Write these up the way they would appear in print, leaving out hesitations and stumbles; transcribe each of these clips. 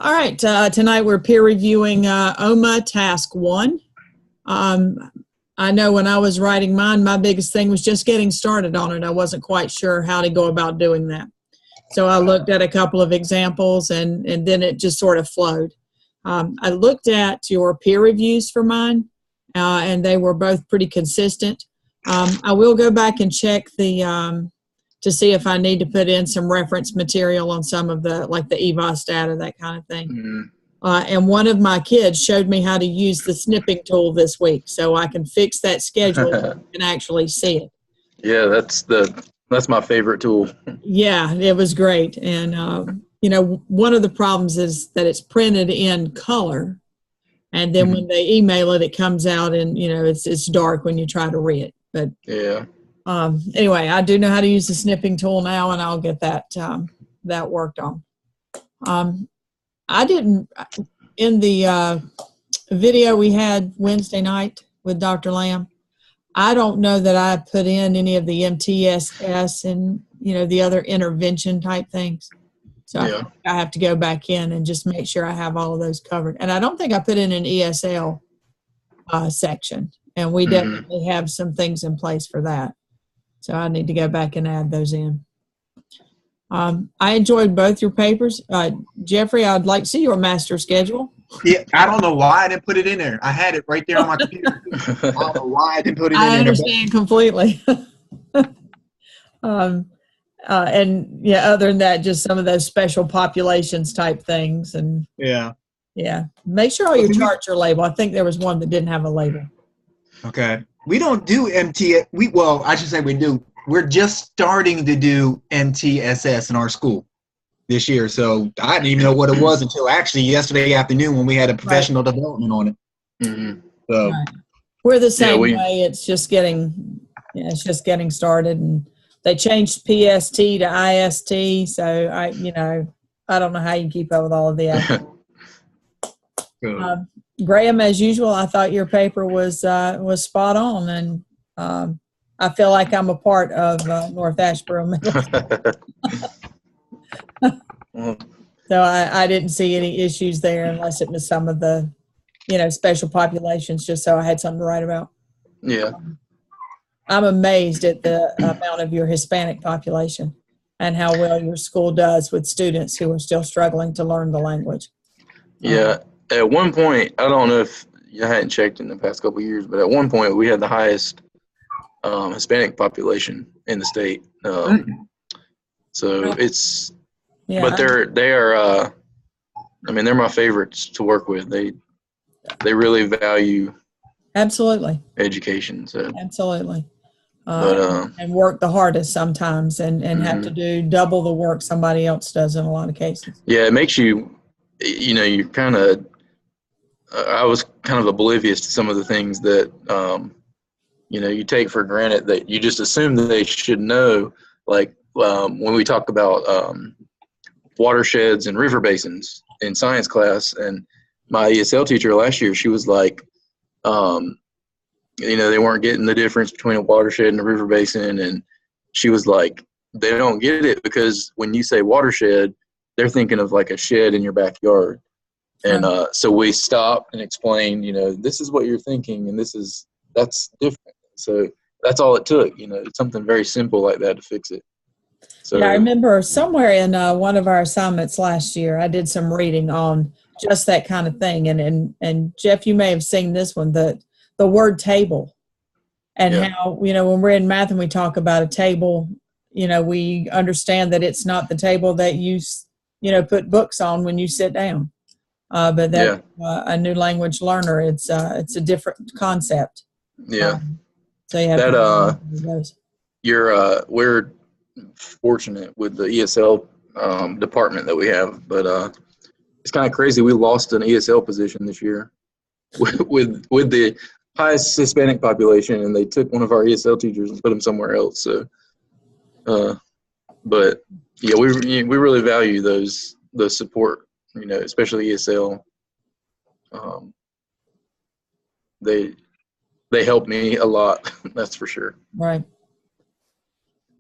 All right, tonight we're peer reviewing OMA Task 1. I know when I was writing mine, my biggest thing was just getting started on it. I wasn't quite sure how to go about doing that. So I looked at a couple of examples and then it just sort of flowed. I looked at your peer reviews for mine and they were both pretty consistent. I will go back and check the to see if I need to put in some reference material on some of the, like the EVOS data, that kind of thing. Mm-hmm. And one of my kids showed me how to use the snipping tool this week, so I can fix that schedule and actually see it. Yeah, that's my favorite tool. Yeah, it was great. And, you know, one of the problems is that it's printed in color, and then when they email it, it comes out and, you know, it's dark when you try to read it. But yeah. Anyway, I do know how to use the snipping tool now, and I'll get that that worked on. I didn't, in the video we had Wednesday night with Dr. Lamb, I don't know that I put in any of the MTSS and, you know, the other intervention type things. So Yeah. I have to go back in and just make sure I have all of those covered. And I don't think I put in an ESL section, and we definitely have some things in place for that. So I need to go back and add those in. I enjoyed both your papers. Jeffrey, I'd like to see your master schedule. Yeah, I don't know why I didn't put it in there. I had it right there on my computer. I don't know why I didn't put it in there. I understand completely. And yeah, other than that, just some of those special populations type things. And yeah. Make sure all your charts are labeled. I think there was one that didn't have a label. Okay. We don't do MT. Well, I should say we do. We're just starting to do MTSS in our school this year. So I didn't even know what it was until actually yesterday afternoon when we had a professional development on it. Mm-hmm. So we're the same way. It's just getting, started, and they changed PST to IST. So I don't know how you keep up with all of the Graham, as usual, I thought your paper was spot on, and I feel like I'm a part of North Asheboro Middle. So I didn't see any issues there, unless it was some of the, special populations, just so I had something to write about. Yeah. I'm amazed at the amount of your Hispanic population and how well your school does with students who are still struggling to learn the language. Yeah. At one point, I don't know if you hadn't checked in the past couple of years, but at one point we had the highest Hispanic population in the state. So it's, but they are, they're my favorites to work with. They really value absolutely education. So absolutely, and work the hardest sometimes, and have to do double the work somebody else does in a lot of cases. Yeah, it makes you, you kind of. I was kind of oblivious to some of the things that, you take for granted that you just assume that they should know. Like when we talk about watersheds and river basins in science class, and my ESL teacher last year, she was like, they weren't getting the difference between a watershed and a river basin. And she was like, they don't get it because when you say watershed, they're thinking of like a shed in your backyard. And so we stopped and explained, this is what you're thinking, and that's different. So that's all it took, it's something very simple like that to fix it. So yeah, I remember somewhere in one of our assignments last year, I did some reading on just that kind of thing. And Jeff, you may have seen this one, the word table, and how, when we're in math and we talk about a table, we understand that it's not the table that you put books on when you sit down. But that a new language learner, it's a different concept. Yeah. So you have that we're fortunate with the ESL department that we have, but it's kind of crazy. We lost an ESL position this year with the highest Hispanic population, and they took one of our ESL teachers and put him somewhere else. So, but yeah, we really value those support. Especially ESL, they help me a lot. That's for sure. Right.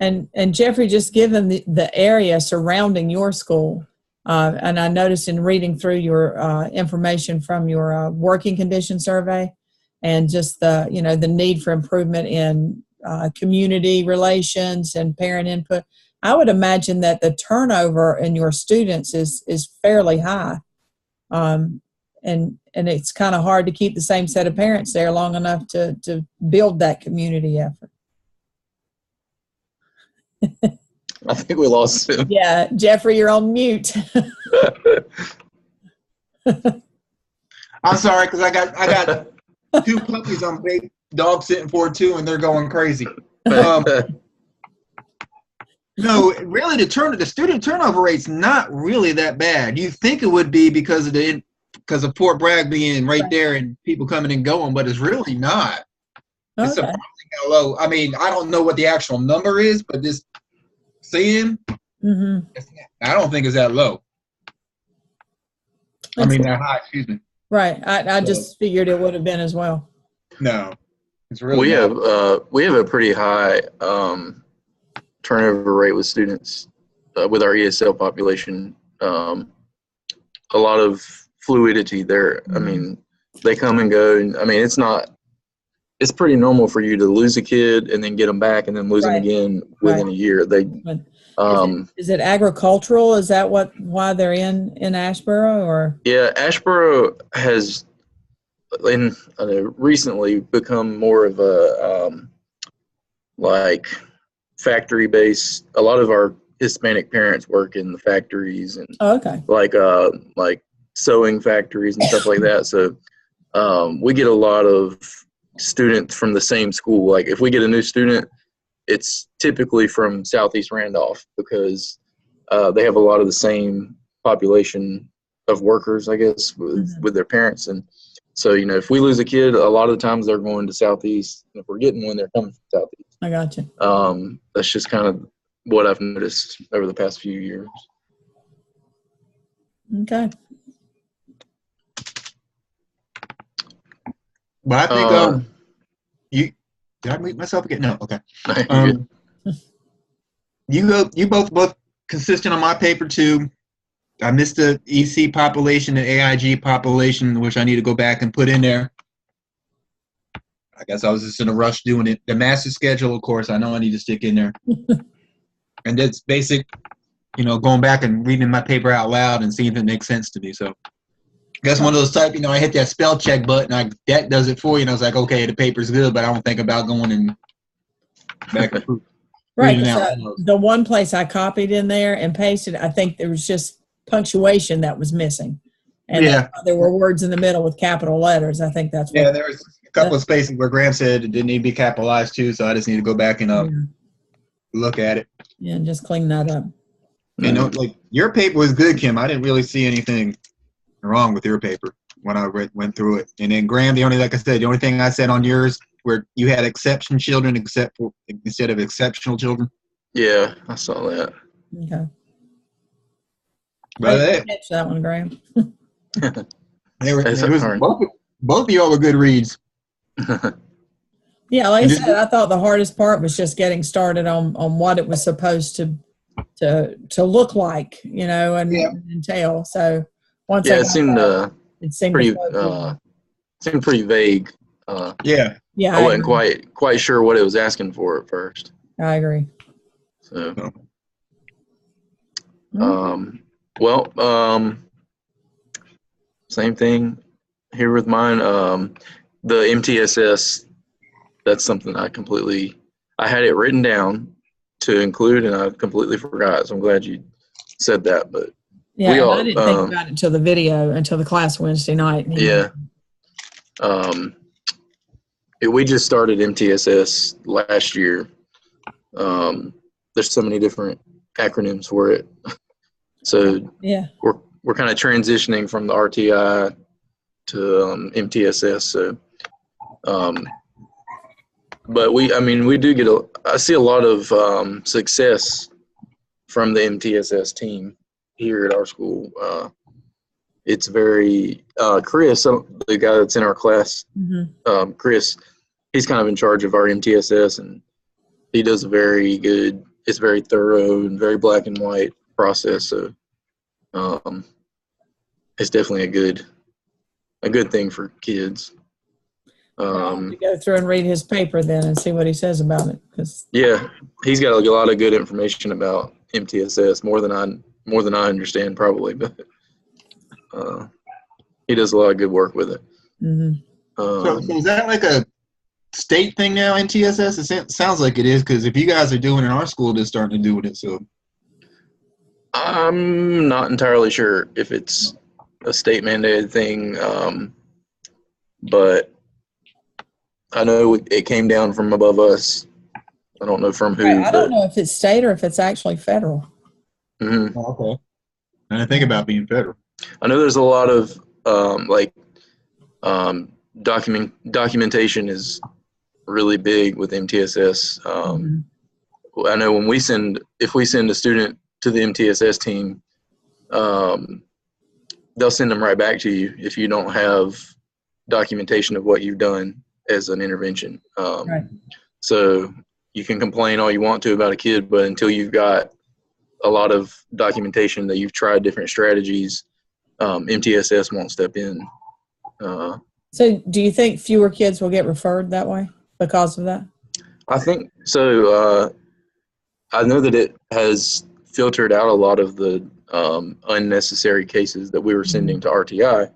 And Jeffrey, just given the area surrounding your school, And I noticed in reading through your information from your working condition survey, and just the the need for improvement in community relations and parent input, I would imagine that the turnover in your students is fairly high, and it's kind of hard to keep the same set of parents there long enough to build that community effort. I think we lost him. Yeah, Jeffrey, you're on mute. I'm sorry, because I got 2 puppies on big dog sitting for 2, and they're going crazy. No, really, the student turnover rate's not really that bad. You think it would be because of Fort Bragg being right there and people coming and going, but it's really not. It's Okay. surprising how low. I mean, I don't know what the actual number is, but this seeing, I don't think it's that low. I mean, that high. Excuse me. Right. I just figured it would have been as well. No, it's really. We have a pretty high turnover rate with students with our ESL population. A lot of fluidity there. I mean, they come and go, and I mean, it's pretty normal for you to lose a kid and then get them back and then lose them again within a year. Is it agricultural? Is that why they're in Asheboro, or? Yeah, Asheboro has recently become more of a like factory based. A lot of our Hispanic parents work in the factories and like sewing factories and stuff like that. So we get a lot of students from the same school. Like if we get a new student, it's typically from Southeast Randolph because they have a lot of the same population of workers, I guess, with their parents. And so, if we lose a kid, a lot of the times they're going to Southeast. If we're getting one, they're coming from Southeast. I got you. That's just kind of what I've noticed over the past few years. Okay. But I think did I mute myself again? No. Okay. You both consistent on my paper too. I missed the EC population and AIG population, which I need to go back and put in there. I guess I was just in a rush doing it. The master schedule, of course, I know I need to stick in there. And that's basic, going back and reading my paper out loud and seeing if it makes sense to me. So I guess one of those type, I hit that spell check button, that does it for you, and I was like, okay, the paper's good, but I don't think about going and back and forth. Right. The one place I copied in there and pasted, I think there was just punctuation that was missing. And there were words in the middle with capital letters. I think that's what. Yeah, there was a couple of spaces where Graham said it didn't need to be capitalized too, so I just need to go back and look at it. Yeah, and just clean that up. Like your paper was good, Kim. I didn't really see anything wrong with your paper when I went through it. And then Graham, like I said, the only thing I said on yours where you had exception children instead of exceptional children. Yeah, I saw that. Okay. But I didn't catch that one, Graham. Both of y'all were good reads. Yeah, like I said, I thought the hardest part was just getting started on what it was supposed to look like, and entail. So once it seemed pretty vague. Yeah, I wasn't quite sure what it was asking for at first. I agree. So, same thing here with mine. The MTSS, that's something I had it written down to include, and I completely forgot. So I'm glad you said that. But I didn't think about it until the class Wednesday night. Yeah. We just started MTSS last year. There's so many different acronyms for it. So we're kind of transitioning from the RTI to MTSS. So, but we do I see a lot of success from the MTSS team here at our school. It's very Chris, the guy that's in our class. Chris, he's kind of in charge of our MTSS, and he does it's very thorough and very black and white process. So it's definitely a good thing for kids. I'll have to go through and read his paper then and see what he says about it. Yeah, he's got a lot of good information about MTSS, more than I understand probably, but he does a lot of good work with it. Mm-hmm. So is that like a state thing now, MTSS? It sounds like it is, because if you guys are doing it in our school, they're starting to do it. So I'm not entirely sure if it's a state mandated thing, but I know it came down from above us. I don't know from who. Right. I don't know if it's state or if it's actually federal. Mm-hmm. Oh, okay. And I think about being federal. I know there's a lot of documentation is really big with MTSS. I know if we send a student to the MTSS team, they'll send them right back to you if you don't have documentation of what you've done as an intervention. Right. So you can complain all you want to about a kid, but until you've got a lot of documentation that you've tried different strategies, MTSS won't step in. So do you think fewer kids will get referred that way because of that? I think so. I know that it has filtered out a lot of the unnecessary cases that we were sending to RTI,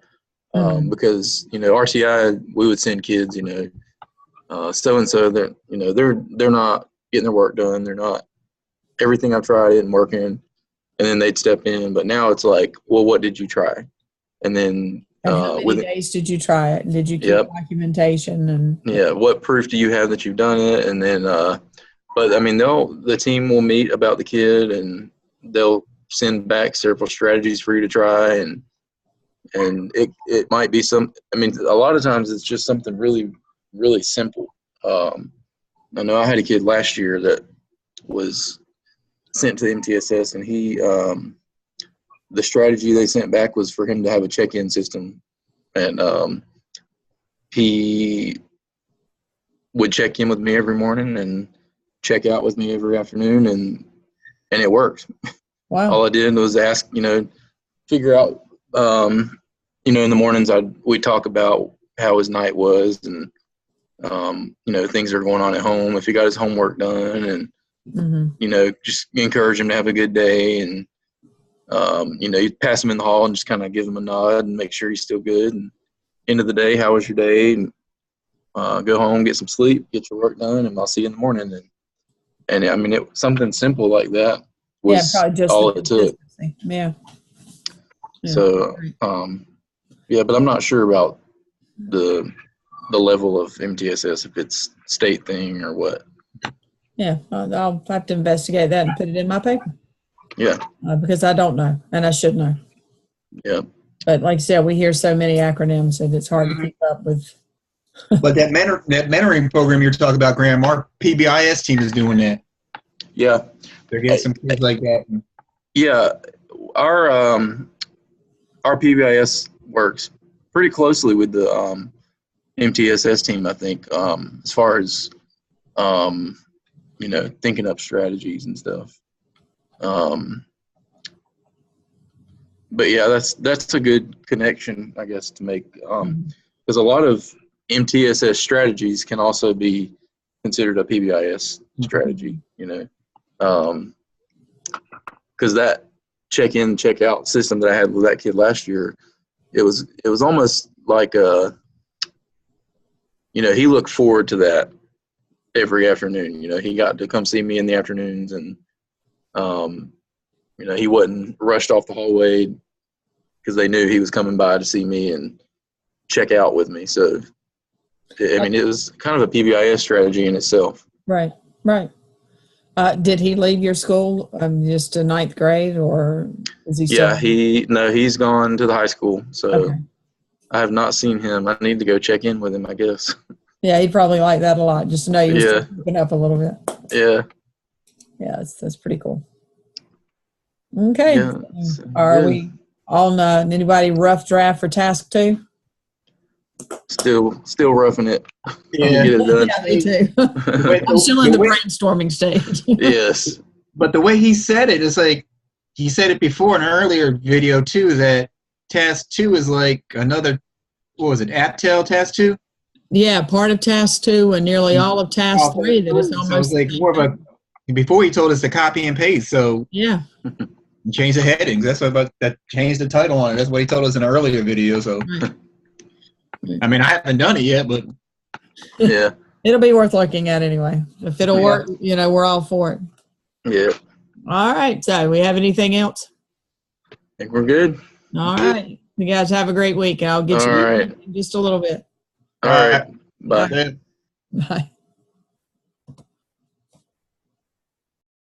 because RTI, we would send kids, so and so that they're not getting their work done. They're not. Everything I've tried isn't working, and then they'd step in. But now it's like, well, what did you try? And then how many days did you try it? Did you keep documentation? And what proof do you have that you've done it? And then, but I mean, the team will meet about the kid, and they'll send back several strategies for you to try, and it might be a lot of times it's just something really, really simple. I know I had a kid last year that was sent to the MTSS, and he the strategy they sent back was for him to have a check-in system, and he would check in with me every morning and check out with me every afternoon, and it worked. Wow. All I did was ask, figure out, in the mornings we'd talk about how his night was, and things that are going on at home, if he got his homework done, and just encourage him to have a good day, and you pass him in the hall and just kind of give him a nod and make sure he's still good. And end of the day, how was your day? And go home, get some sleep, get your work done, and I'll see you in the morning. And I mean, something simple like that was all it took. Yeah. So, but I'm not sure about the level of MTSS, if it's state thing or what. Yeah, I'll have to investigate that and put it in my paper. Yeah. Because I don't know, and I should know. Yeah. But like I said, we hear so many acronyms that it's hard to keep up with. But that mentoring program you're talking about, Graham, our PBIS team is doing that. Yeah. They're getting some kids like that. Yeah. Our PBIS works pretty closely with the MTSS team, I think, as far as thinking up strategies and stuff. But yeah, that's a good connection, I guess, to make, because a lot of MTSS strategies can also be considered a PBIS strategy, because that check-in, check-out system that I had with that kid last year, it was almost like he looked forward to that every afternoon. He got to come see me in the afternoons, and he wasn't rushed off the hallway because they knew he was coming by to see me and check out with me. So, I mean, it was kind of a PBIS strategy in itself. Right. Did he leave your school just to ninth grade, or is he still? Yeah, he's gone to the high school. So okay. I have not seen him. I need to go check in with him, I guess. Yeah, he'd probably like that a lot, just to know you're still picking up a little bit. Yeah. Yeah, that's pretty cool. Okay. Yeah, Are we on anybody rough draft for task 2? Still roughing it. Yeah, get it done. Yeah, me too. I'm still in the brainstorming stage. Yes. But the way he said it is like, he said it before in an earlier video too, that task 2 is like another, what was it, AppTel task 2? Yeah, part of task 2 and nearly all of task 3. That is So it's almost like more of a, before he told us to copy and paste, so yeah. change the headings. That's what about that, change the title on it. That's what he told us in an earlier video. So Right. I mean, I haven't done it yet, but Yeah. It'll be worth looking at anyway. If it'll work, we're all for it. Yeah. All right. So, we have anything else? I think we're good. All right. You guys have a great week. I'll get All you right. in just a little bit. All right. Bye. Yeah. Bye.